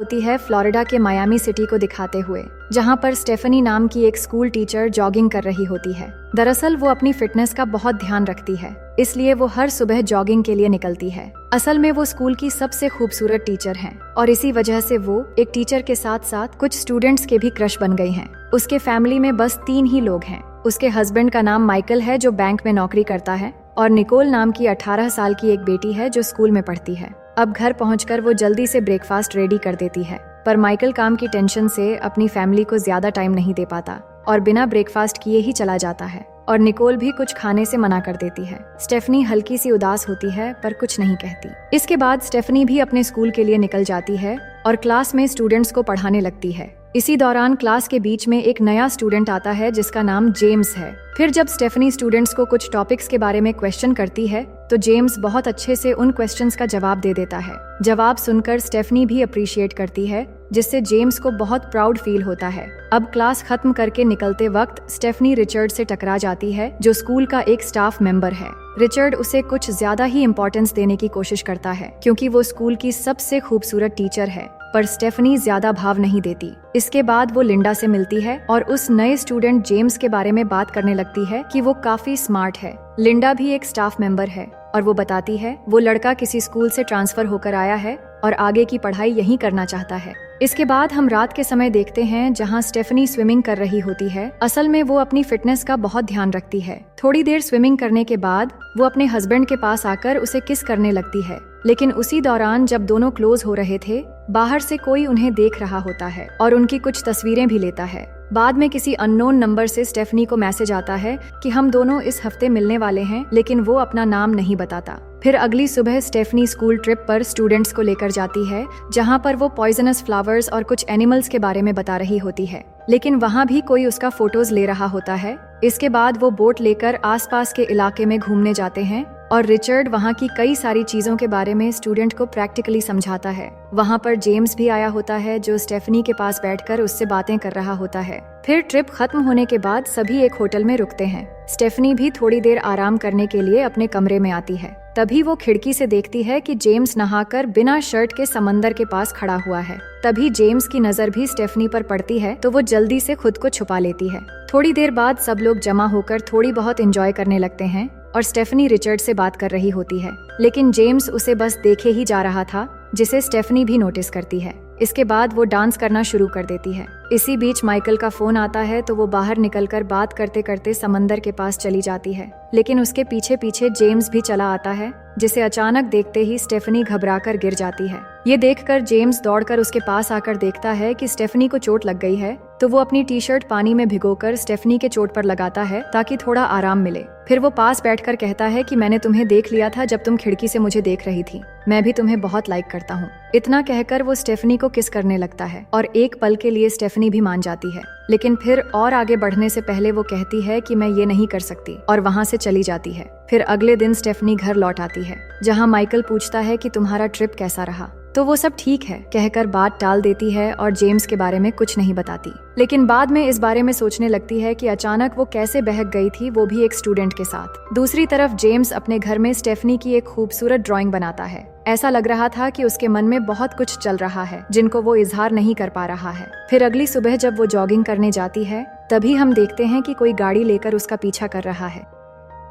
होती है फ्लोरिडा के मायामी सिटी को दिखाते हुए, जहां पर स्टेफनी नाम की एक स्कूल टीचर जॉगिंग कर रही होती है। दरअसल वो अपनी फिटनेस का बहुत ध्यान रखती है, इसलिए वो हर सुबह जॉगिंग के लिए निकलती है। असल में वो स्कूल की सबसे खूबसूरत टीचर हैं और इसी वजह से वो एक टीचर के साथ साथ कुछ स्टूडेंट्स के भी क्रश बन गई हैं। उसके फैमिली में बस 3 ही लोग हैं। उसके हस्बैंड का नाम माइकल है जो बैंक में नौकरी करता है, और निकोल नाम की 18 साल की एक बेटी है जो स्कूल में पढ़ती है। अब घर पहुंचकर वो जल्दी से ब्रेकफास्ट रेडी कर देती है, पर माइकल काम की टेंशन से अपनी फैमिली को ज्यादा टाइम नहीं दे पाता और बिना ब्रेकफास्ट किए ही चला जाता है, और निकोल भी कुछ खाने से मना कर देती है। स्टेफनी हल्की सी उदास होती है पर कुछ नहीं कहती। इसके बाद स्टेफनी भी अपने स्कूल के लिए निकल जाती है और क्लास में स्टूडेंट्स को पढ़ाने लगती है। इसी दौरान क्लास के बीच में एक नया स्टूडेंट आता है जिसका नाम जेम्स है। फिर जब स्टेफनी स्टूडेंट्स को कुछ टॉपिक्स के बारे में क्वेश्चन करती है तो जेम्स बहुत अच्छे से उन क्वेश्चंस का जवाब दे देता है। जवाब सुनकर स्टेफनी भी अप्रिशिएट करती है, जिससे जेम्स को बहुत प्राउड फील होता है। अब क्लास खत्म करके निकलते वक्त स्टेफनी रिचर्ड से टकरा जाती है, जो स्कूल का एक स्टाफ मेंबर है। रिचर्ड उसे कुछ ज्यादा ही इम्पोर्टेंस देने की कोशिश करता है क्योंकि वो स्कूल की सबसे खूबसूरत टीचर है, पर स्टेफनी ज्यादा भाव नहीं देती। इसके बाद वो लिंडा से मिलती है और उस नए स्टूडेंट जेम्स के बारे में बात करने लगती है कि वो काफी स्मार्ट है। लिंडा भी एक स्टाफ मेंबर है और वो बताती है वो लड़का किसी स्कूल से ट्रांसफर होकर आया है और आगे की पढ़ाई यहीं करना चाहता है। इसके बाद हम रात के समय देखते हैं जहां स्टेफनी स्विमिंग कर रही होती है। असल में वो अपनी फिटनेस का बहुत ध्यान रखती है। थोड़ी देर स्विमिंग करने के बाद वो अपने हस्बैंड के पास आकर उसे किस करने लगती है, लेकिन उसी दौरान जब दोनों क्लोज हो रहे थे, बाहर से कोई उन्हें देख रहा होता है और उनकी कुछ तस्वीरें भी लेता है। बाद में किसी अननोन नंबर से स्टेफनी को मैसेज आता है कि हम दोनों इस हफ्ते मिलने वाले हैं, लेकिन वो अपना नाम नहीं बताता। फिर अगली सुबह स्टेफनी स्कूल ट्रिप पर स्टूडेंट्स को लेकर जाती है, जहां पर वो पॉइजनस फ्लावर्स और कुछ एनिमल्स के बारे में बता रही होती है, लेकिन वहां भी कोई उसका फोटोज ले रहा होता है। इसके बाद वो बोट लेकर आसपास के इलाके में घूमने जाते हैं और रिचर्ड वहां की कई सारी चीजों के बारे में स्टूडेंट को प्रैक्टिकली समझाता है। वहां पर जेम्स भी आया होता है जो स्टेफनी के पास बैठकर उससे बातें कर रहा होता है। फिर ट्रिप खत्म होने के बाद सभी एक होटल में रुकते हैं। स्टेफनी भी थोड़ी देर आराम करने के लिए अपने कमरे में आती है। तभी वो खिड़की से देखती है कि जेम्स नहाकर बिना शर्ट के समंदर के पास खड़ा हुआ है। तभी जेम्स की नजर भी स्टेफनी पर पड़ती है तो वो जल्दी से खुद को छुपा लेती है। थोड़ी देर बाद सब लोग जमा होकर थोड़ी बहुत एंजॉय करने लगते हैं और स्टेफनी रिचर्ड से बात कर रही होती है, लेकिन जेम्स उसे बस देखे ही जा रहा था, जिसे स्टेफनी भी नोटिस करती है। इसके बाद वो डांस करना शुरू कर देती है। इसी बीच माइकल का फोन आता है तो वो बाहर निकलकर बात करते करते समंदर के पास चली जाती है, लेकिन उसके पीछे पीछे जेम्स भी चला आता है, जिसे अचानक देखते ही स्टेफनी घबराकर गिर जाती है। ये देखकर जेम्स दौड़कर उसके पास आकर देखता है कि स्टेफनी को चोट लग गई है, तो वो अपनी टी शर्ट पानी में भिगोकर स्टेफनी के चोट पर लगाता है ताकि थोड़ा आराम मिले। फिर वो पास बैठकर कहता है कि मैंने तुम्हें देख लिया था जब तुम खिड़की से मुझे देख रही थी, मैं भी तुम्हें बहुत लाइक करता हूँ। इतना कहकर वो स्टेफनी को किस करने लगता है और एक पल के लिए स्टेफनी भी मान जाती है, लेकिन फिर और आगे बढ़ने से पहले वो कहती है कि मैं ये नहीं कर सकती और वहाँ से चली जाती है। फिर अगले दिन स्टेफनी घर लौट आती है, जहाँ माइकल पूछता है कि तुम्हारा ट्रिप कैसा रहा, तो वो सब ठीक है कहकर बात टाल देती है और जेम्स के बारे में कुछ नहीं बताती। लेकिन बाद में इस बारे में सोचने लगती है कि अचानक वो कैसे बहक गई थी, वो भी एक स्टूडेंट के साथ। दूसरी तरफ जेम्स अपने घर में स्टेफनी की एक खूबसूरत ड्राइंग बनाता है। ऐसा लग रहा था कि उसके मन में बहुत कुछ चल रहा है जिनको वो इजहार नहीं कर पा रहा है। फिर अगली सुबह जब वो जॉगिंग करने जाती है, तभी हम देखते हैं कि कोई गाड़ी लेकर उसका पीछा कर रहा है,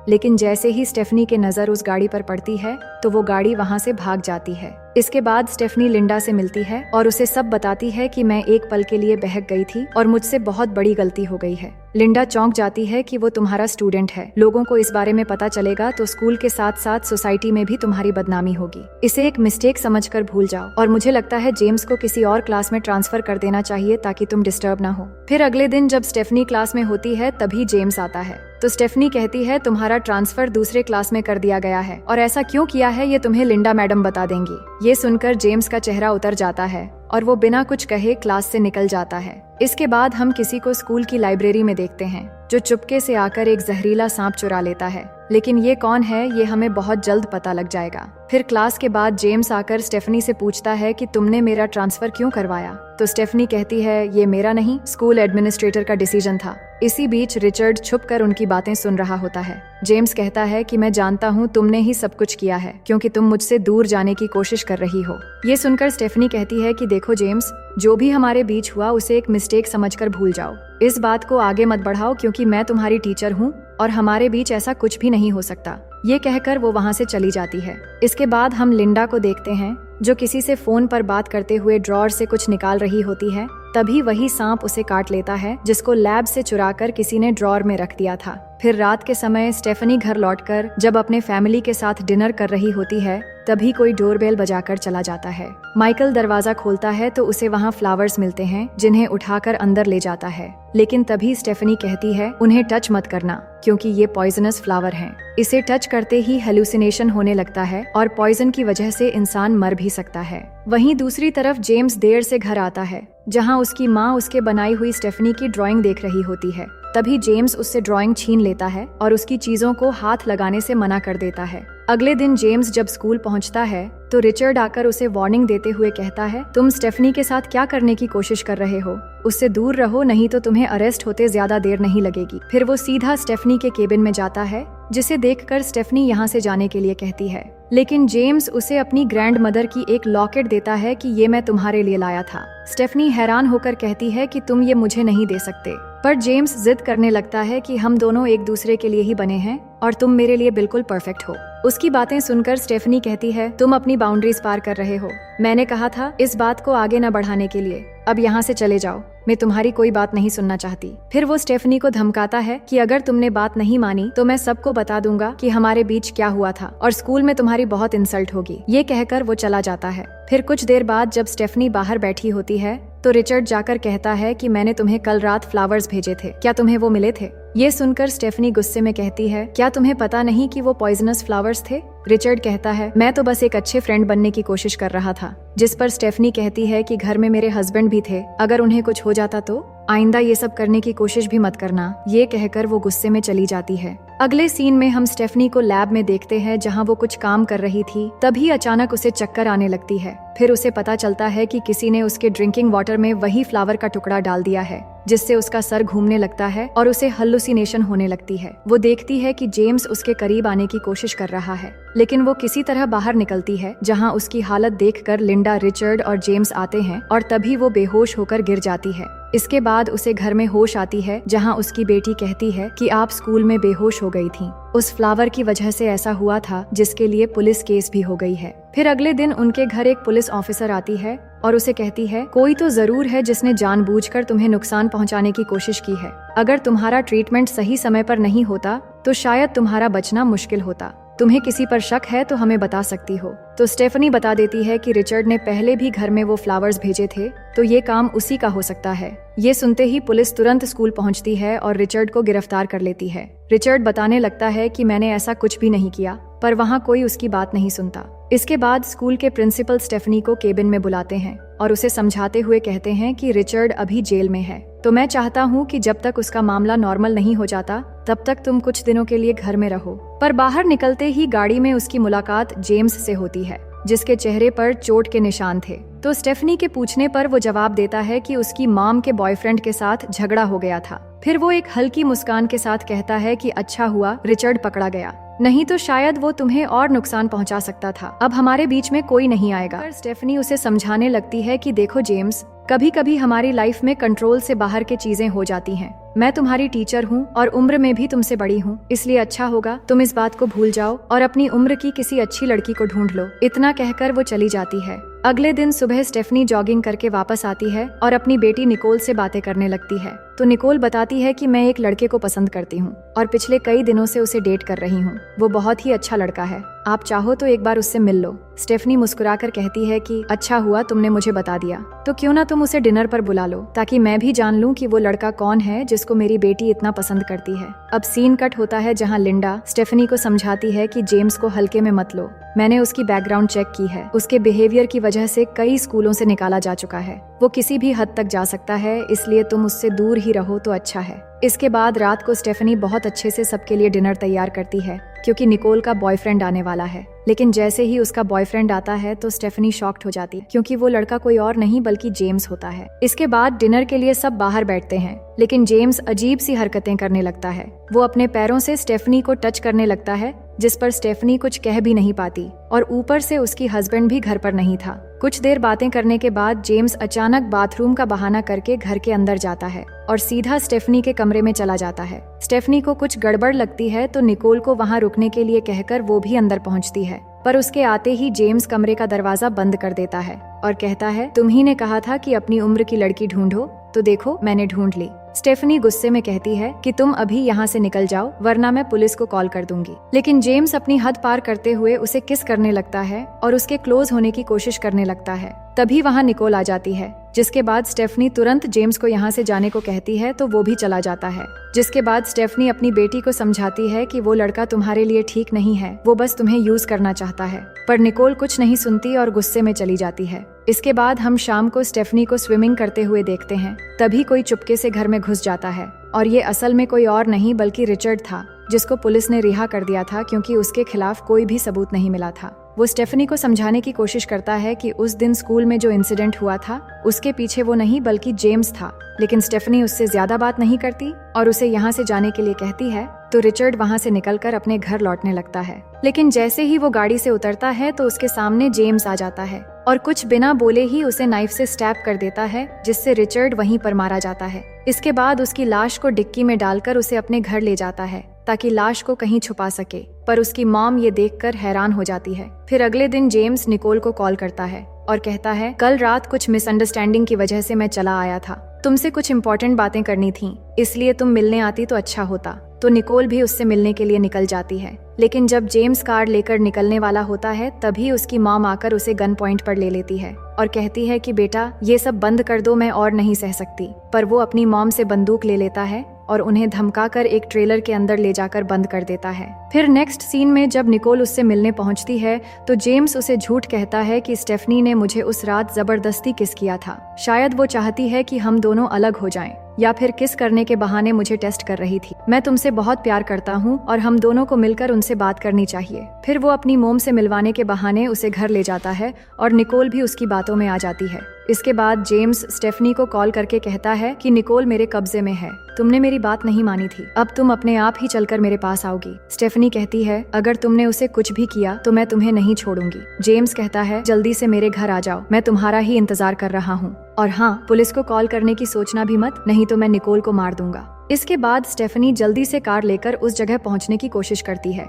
लेकिन जैसे ही स्टेफनी के नजर उस गाड़ी पर पड़ती है तो वो गाड़ी वहां से भाग जाती है। इसके बाद स्टेफनी लिंडा से मिलती है और उसे सब बताती है कि मैं एक पल के लिए बहक गई थी और मुझसे बहुत बड़ी गलती हो गई है। लिंडा चौंक जाती है कि वो तुम्हारा स्टूडेंट है, लोगों को इस बारे में पता चलेगा तो स्कूल के साथ साथ सोसाइटी में भी तुम्हारी बदनामी होगी। इसे एक मिस्टेक समझकर भूल जाओ और मुझे लगता है जेम्स को किसी और क्लास में ट्रांसफर कर देना चाहिए ताकि तुम डिस्टर्ब ना हो। फिर अगले दिन जब स्टेफनी क्लास में होती है तभी जेम्स आता है, तो स्टेफनी कहती है तुम्हारा ट्रांसफर दूसरे क्लास में कर दिया गया है और ऐसा क्यों किया है ये तुम्हें लिंडा मैडम बता देंगी। ये सुनकर जेम्स का चेहरा उतर जाता है और वो बिना कुछ कहे क्लास से निकल जाता है। इसके बाद हम किसी को स्कूल की लाइब्रेरी में देखते हैं जो चुपके से आकर एक जहरीला सांप चुरा लेता है, लेकिन ये कौन है ये हमें बहुत जल्द पता लग जाएगा। फिर क्लास के बाद जेम्स आकर स्टेफनी से पूछता है कि तुमने मेरा ट्रांसफर क्यों करवाया। तो स्टेफनी कहती है ये मेरा नहीं, स्कूल एडमिनिस्ट्रेटर का डिसीजन था। इसी बीच रिचर्ड छुपकर उनकी बातें सुन रहा होता है। जेम्स कहता है कि मैं जानता हूँ तुमने ही सब कुछ किया है, क्योंकि तुम मुझसे दूर जाने की कोशिश कर रही हो। ये सुनकर स्टेफनी कहती है कि देखो जेम्स, जो भी हमारे बीच हुआ उसे एक मिस्टेक समझकर भूल जाओ। इस बात को आगे मत बढ़ाओ, क्योंकि मैं तुम्हारी टीचर हूँ और हमारे बीच ऐसा कुछ भी नहीं हो सकता। ये कहकर वो वहाँ से चली जाती है। इसके बाद हम लिंडा को देखते हैं, जो किसी से फोन पर बात करते हुए ड्रॉअर से कुछ निकाल रही होती है। तभी वही सांप उसे काट लेता है, जिसको लैब से चुराकर किसी ने ड्रॉअर में रख दिया था। फिर रात के समय स्टेफनी घर लौटकर जब अपने फैमिली के साथ डिनर कर रही होती है, तभी कोई डोरबेल बजाकर चला जाता है। माइकल दरवाजा खोलता है तो उसे वहाँ फ्लावर्स मिलते हैं, जिन्हें उठाकर अंदर ले जाता है। लेकिन तभी स्टेफनी कहती है उन्हें टच मत करना, क्योंकि ये पॉइजनस फ्लावर हैं। इसे टच करते ही हेलुसिनेशन होने लगता है और पॉइजन की वजह से इंसान मर भी सकता है। वहीं दूसरी तरफ जेम्स देर से घर आता है, जहां उसकी माँ उसके बनाई हुई स्टेफनी की ड्राइंग देख रही होती है। तभी जेम्स उससे ड्राइंग छीन लेता है और उसकी चीजों को हाथ लगाने से मना कर देता है। अगले दिन जेम्स जब स्कूल पहुंचता है तो रिचर्ड आकर उसे वार्निंग देते हुए कहता है, तुम स्टेफनी के साथ क्या करने की कोशिश कर रहे हो? उससे दूर रहो, नहीं तो तुम्हें अरेस्ट होते ज्यादा देर नहीं लगेगी। फिर वो सीधा स्टेफनी के केबिन में जाता है, जिसे देखकर स्टेफनी यहाँ से जाने के लिए कहती है। लेकिन जेम्स उसे अपनी ग्रैंड मदर की एक लॉकेट देता है कि ये मैं तुम्हारे लिए लाया था। स्टेफनी हैरान होकर कहती है कि तुम ये मुझे नहीं दे सकते, पर जेम्स जिद करने लगता है कि हम दोनों एक दूसरे के लिए ही बने हैं और तुम मेरे लिए बिल्कुल परफेक्ट हो। उसकी बातें सुनकर स्टेफनी कहती है, तुम अपनी बाउंड्रीज पार कर रहे हो। मैंने कहा था इस बात को आगे न बढ़ाने के लिए। अब यहाँ से चले जाओ, मैं तुम्हारी कोई बात नहीं सुनना चाहती। फिर वो स्टेफनी को धमकाता है कि अगर तुमने बात नहीं मानी तो मैं सबको बता दूंगा कि हमारे बीच क्या हुआ था और स्कूल में तुम्हारी बहुत इंसल्ट होगी। ये कहकर वो चला जाता है। फिर कुछ देर बाद जब स्टेफनी बाहर बैठी होती है तो रिचर्ड जाकर कहता है कि मैंने तुम्हें कल रात फ्लावर्स भेजे थे, क्या तुम्हें वो मिले थे? ये सुनकर स्टेफनी गुस्से में कहती है, क्या तुम्हें पता नहीं कि वो पॉइजनस फ्लावर्स थे? रिचर्ड कहता है, मैं तो बस एक अच्छे फ्रेंड बनने की कोशिश कर रहा था। जिस पर स्टेफनी कहती है कि घर में मेरे हस्बैंड भी थे, अगर उन्हें कुछ हो जाता तो आइंदा ये सब करने की कोशिश भी मत करना। ये कहकर वो गुस्से में चली जाती है। अगले सीन में हम स्टेफनी को लैब में देखते हैं, जहां वो कुछ काम कर रही थी। तभी अचानक उसे चक्कर आने लगती है। फिर उसे पता चलता है कि किसी ने उसके ड्रिंकिंग वाटर में वही फ्लावर का टुकड़ा डाल दिया है, जिससे उसका सर घूमने लगता है और उसे हल्लुसिनेशन होने लगती है। वो देखती है कि जेम्स उसके करीब आने की कोशिश कर रहा है, लेकिन वो किसी तरह बाहर निकलती है, जहां उसकी हालत देखकर लिंडा, रिचर्ड और जेम्स आते हैं और तभी वो बेहोश होकर गिर जाती है। इसके बाद उसे घर में होश आती है, जहां उसकी बेटी कहती है कि आप स्कूल में बेहोश हो गई थीं। उस फ्लावर की वजह से ऐसा हुआ था, जिसके लिए पुलिस केस भी हो गई है। फिर अगले दिन उनके घर एक पुलिस ऑफिसर आती है और उसे कहती है, कोई तो जरूर है जिसने जानबूझकर तुम्हें नुकसान पहुंचाने की कोशिश की है। अगर तुम्हारा ट्रीटमेंट सही समय पर नहीं होता तो शायद तुम्हारा बचना मुश्किल होता। तुम्हें किसी पर शक है तो हमें बता सकती हो। तो स्टेफनी बता देती है कि रिचर्ड ने पहले भी घर में वो फ्लावर्स भेजे थे, तो ये काम उसी का हो सकता है। ये सुनते ही पुलिस तुरंत स्कूल पहुंचती है और रिचर्ड को गिरफ्तार कर लेती है। रिचर्ड बताने लगता है कि मैंने ऐसा कुछ भी नहीं किया, पर वहाँ कोई उसकी बात नहीं सुनता। इसके बाद स्कूल के प्रिंसिपल स्टेफनी को केबिन में बुलाते हैं और उसे समझाते हुए कहते हैं कि रिचर्ड अभी जेल में है, तो मैं चाहता हूँ कि जब तक उसका मामला नॉर्मल नहीं हो जाता तब तक तुम कुछ दिनों के लिए घर में रहो। पर बाहर निकलते ही गाड़ी में उसकी मुलाकात जेम्स से होती है, जिसके चेहरे पर चोट के निशान थे। तो स्टेफनी के पूछने पर वो जवाब देता है कि उसकी मॉम के बॉयफ्रेंड के साथ झगड़ा हो गया था। फिर वो एक हल्की मुस्कान के साथ कहता है कि अच्छा हुआ रिचर्ड पकड़ा गया, नहीं तो शायद वो तुम्हें और नुकसान पहुंचा सकता था। अब हमारे बीच में कोई नहीं आएगा। पर स्टेफनी उसे समझाने लगती है कि देखो जेम्स, कभी कभी हमारी लाइफ में कंट्रोल से बाहर की चीजें हो जाती हैं। मैं तुम्हारी टीचर हूँ और उम्र में भी तुमसे बड़ी हूँ, इसलिए अच्छा होगा तुम इस बात को भूल जाओ और अपनी उम्र की किसी अच्छी लड़की को ढूंढ लो। इतना कहकर वो चली जाती है। अगले दिन सुबह स्टेफनी जॉगिंग करके वापस आती है और अपनी बेटी निकोल से बातें करने लगती है। तो निकोल बताती है कि मैं एक लड़के को पसंद करती हूँ और पिछले कई दिनों से उसे डेट कर रही हूँ। वो बहुत ही अच्छा लड़का है, आप चाहो तो एक बार उससे मिल लो। स्टेफनी मुस्कुराकर कहती है कि अच्छा हुआ तुमने मुझे बता दिया, तो क्यों ना तुम उसे डिनर पर बुला लो, ताकि मैं भी जान लूं कि वो लड़का कौन है जिसको मेरी बेटी इतना पसंद करती है। अब सीन कट होता है जहां लिंडा स्टेफनी को समझाती है कि जेम्स को हल्के में मत लो, मैंने उसकी बैकग्राउंड चेक की है, उसके बिहेवियर की वजह से कई स्कूलों से निकाला जा चुका है, वो किसी भी हद तक जा सकता है, इसलिए तुम उससे दूर ही ही रहो तो अच्छा है। इसके बाद रात को स्टेफनी बहुत अच्छे से सबके लिए डिनर तैयार करती है क्योंकि निकोल का बॉयफ्रेंड आने वाला है। लेकिन जैसे ही उसका बॉयफ्रेंड आता है तो स्टेफनी शॉक्ड हो जाती है क्योंकि वो लड़का कोई और नहीं बल्कि जेम्स होता है। इसके बाद डिनर के लिए सब बाहर बैठते हैं, लेकिन जेम्स अजीब सी हरकतें करने लगता है। वो अपने पैरों से स्टेफनी को टच करने लगता है, जिस पर स्टेफनी कुछ कह भी नहीं पाती और ऊपर से उसकी हस्बैंड भी घर पर नहीं था। कुछ देर बातें करने के बाद जेम्स अचानक बाथरूम का बहाना करके घर के अंदर जाता है और सीधा स्टेफनी के कमरे में चला जाता है। स्टेफनी को कुछ गड़बड़ लगती है तो निकोल को वहां रुकने के लिए कहकर वो भी अंदर पहुंचती है, पर उसके आते ही जेम्स कमरे का दरवाजा बंद कर देता है और कहता है, तुम ही ने कहा था कि अपनी उम्र की लड़की ढूंढो, तो देखो मैंने ढूंढ ली। स्टेफनी गुस्से में कहती है कि तुम अभी यहाँ से निकल जाओ वरना मैं पुलिस को कॉल कर दूंगी। लेकिन जेम्स अपनी हद पार करते हुए उसे किस करने लगता है और उसके क्लोज होने की कोशिश करने लगता है। तभी वहाँ निकोल आ जाती है, जिसके बाद स्टेफनी तुरंत जेम्स को यहाँ से जाने को कहती है तो वो भी चला जाता है। जिसके बाद स्टेफनी अपनी बेटी को समझाती है कि वो लड़का तुम्हारे लिए ठीक नहीं है, वो बस तुम्हें यूज करना चाहता है। पर निकोल कुछ नहीं सुनती और गुस्से में चली जाती है। इसके बाद हम शाम को स्टेफनी को स्विमिंग करते हुए देखते हैं। तभी कोई चुपके से घर में घुस जाता है और ये असल में कोई और नहीं बल्कि रिचर्ड था, जिसको पुलिस ने रिहा कर दिया था क्योंकि उसके खिलाफ कोई भी सबूत नहीं मिला था। वो स्टेफनी को समझाने की कोशिश करता है कि उस दिन स्कूल में जो इंसिडेंट हुआ था उसके पीछे वो नहीं बल्कि जेम्स था, लेकिन स्टेफनी उससे ज्यादा बात नहीं करती और उसे यहाँ से जाने के लिए कहती है तो रिचर्ड वहाँ से निकलकर अपने घर लौटने लगता है। लेकिन जैसे ही वो गाड़ी से उतरता है तो उसके सामने जेम्स आ जाता है और कुछ बिना बोले ही उसे नाइफ से स्टैब कर देता है, जिससे रिचर्ड वहीं पर मारा जाता है। इसके बाद उसकी लाश को डिक्की में डालकर उसे अपने घर ले जाता है ताकि लाश को कहीं छुपा सके, पर उसकी मॉम ये देखकर हैरान हो जाती है। फिर अगले दिन जेम्स निकोल को कॉल करता है और कहता है, कल रात कुछ मिसअंडरस्टैंडिंग की वजह से मैं चला आया था, तुमसे कुछ इम्पोर्टेंट बातें करनी थी, इसलिए तुम मिलने आती तो अच्छा होता। तो निकोल भी उससे मिलने के लिए निकल जाती है। लेकिन जब जेम्स कार लेकर निकलने वाला होता है तभी उसकी मॉम आकर उसे गन पॉइंट पर ले लेती है और कहती है कि बेटा ये सब बंद कर दो, मैं और नहीं सह सकती। पर वो अपनी मॉम से बंदूक ले लेता है और उन्हें धमकाकर एक ट्रेलर के अंदर ले जाकर बंद कर देता है। फिर नेक्स्ट सीन में जब निकोल उससे मिलने पहुंचती है तो जेम्स उसे झूठ कहता है कि स्टेफनी ने मुझे उस रात जबरदस्ती किस किया था। शायद वो चाहती है कि हम दोनों अलग हो जाएं, या फिर किस करने के बहाने मुझे टेस्ट कर रही थी। मैं तुमसे बहुत प्यार करता हूँ और हम दोनों को मिलकर उनसे बात करनी चाहिए। फिर वो अपनी मोम से मिलवाने के बहाने उसे घर ले जाता है और निकोल भी उसकी बातों में आ जाती है। इसके बाद जेम्स स्टेफनी को कॉल करके कहता है कि निकोल मेरे कब्जे में है, तुमने मेरी बात नहीं मानी थी, अब तुम अपने आप ही चलकर मेरे पास आओगी। स्टेफनी कहती है, अगर तुमने उसे कुछ भी किया तो मैं तुम्हें नहीं छोड़ूंगी। जेम्स कहता है, जल्दी से मेरे घर आ जाओ, मैं तुम्हारा ही इंतजार कर रहा हूँ, और हाँ, पुलिस को कॉल करने की सोचना भी मत, नहीं तो मैं निकोल को मार दूंगा। इसके बाद स्टेफनी जल्दी से कार लेकर उस जगह पहुँचने की कोशिश करती है,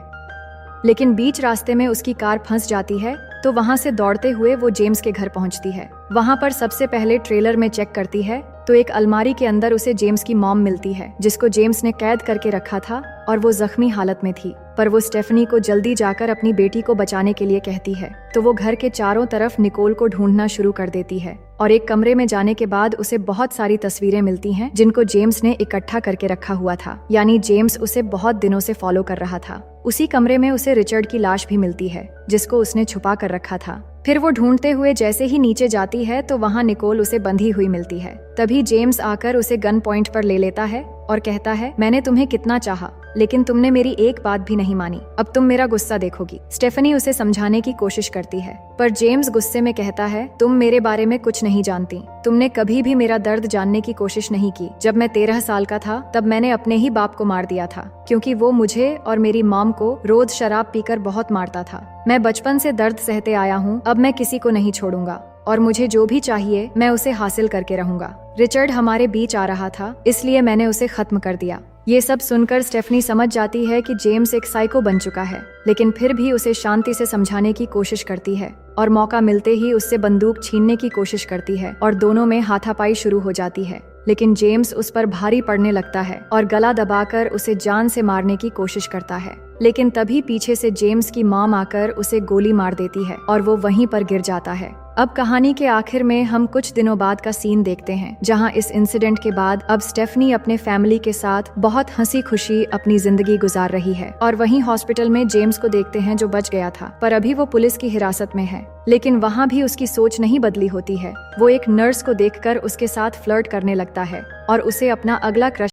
लेकिन बीच रास्ते में उसकी कार फंस जाती है। तो वहाँ से दौड़ते हुए वो जेम्स के घर पहुँचती है। वहाँ पर सबसे पहले ट्रेलर में चेक करती है तो एक अलमारी के अंदर उसे जेम्स की मॉम मिलती है, जिसको जेम्स ने कैद करके रखा था और वो जख्मी हालत में थी। पर वो स्टेफनी को जल्दी जाकर अपनी बेटी को बचाने के लिए कहती है। तो वो घर के चारों तरफ निकोल को ढूंढना शुरू कर देती है और एक कमरे में जाने के बाद उसे बहुत सारी तस्वीरें मिलती हैं जिनको जेम्स ने इकट्ठा करके रखा हुआ था, यानी जेम्स उसे बहुत दिनों से फॉलो कर रहा था। उसी कमरे में उसे रिचर्ड की लाश भी मिलती है, जिसको उसने छुपा कर रखा था। फिर वो ढूंढते हुए जैसे ही नीचे जाती है तो वहाँ निकोल उसे बंधी हुई मिलती है। तभी जेम्स आकर उसे गन पॉइंट पर ले लेता है और कहता है, मैंने तुम्हें कितना चाहा, लेकिन तुमने मेरी एक बात भी नहीं मानी, अब तुम मेरा गुस्सा देखोगी। स्टेफनी उसे समझाने की कोशिश करती है, पर जेम्स गुस्से में कहता है, तुम मेरे बारे में कुछ नहीं जानती, तुमने कभी भी मेरा दर्द जानने की कोशिश नहीं की। जब मैं 13 साल का था तब मैंने अपने ही बाप को मार दिया था, क्योंकि वो मुझे और मेरी मॉम को रोज शराब पीकर बहुत मारता था। मैं बचपन से दर्द सहते आया हूँ, अब मैं किसी को नहीं छोड़ूंगा और मुझे जो भी चाहिए मैं उसे हासिल करके रहूंगा। रिचर्ड हमारे बीच आ रहा था, इसलिए मैंने उसे खत्म कर दिया। ये सब सुनकर स्टेफनी समझ जाती है कि जेम्स एक साइको बन चुका है, लेकिन फिर भी उसे शांति से समझाने की कोशिश करती है और मौका मिलते ही उससे बंदूक छीनने की कोशिश करती है और दोनों में हाथापाई शुरू हो जाती है। लेकिन जेम्स उस पर भारी पड़ने लगता है और गला दबाकर उसे जान से मारने की कोशिश करता है, लेकिन तभी पीछे से जेम्स की मॉम आकर उसे गोली मार देती है और वो वहीं पर गिर जाता है। अब कहानी के आखिर में हम कुछ दिनों बाद का सीन देखते हैं, जहां इस इंसिडेंट के बाद अब स्टेफनी अपने फैमिली के साथ बहुत हंसी खुशी अपनी जिंदगी गुजार रही है। और वहीं हॉस्पिटल में जेम्स को देखते हैं जो बच गया था, पर अभी वो पुलिस की हिरासत में है। लेकिन वहाँ भी उसकी सोच नहीं बदली होती है। वो एक नर्स को देखकर उसके साथ फ्लर्ट करने लगता है और उसे अपना अगला क्रश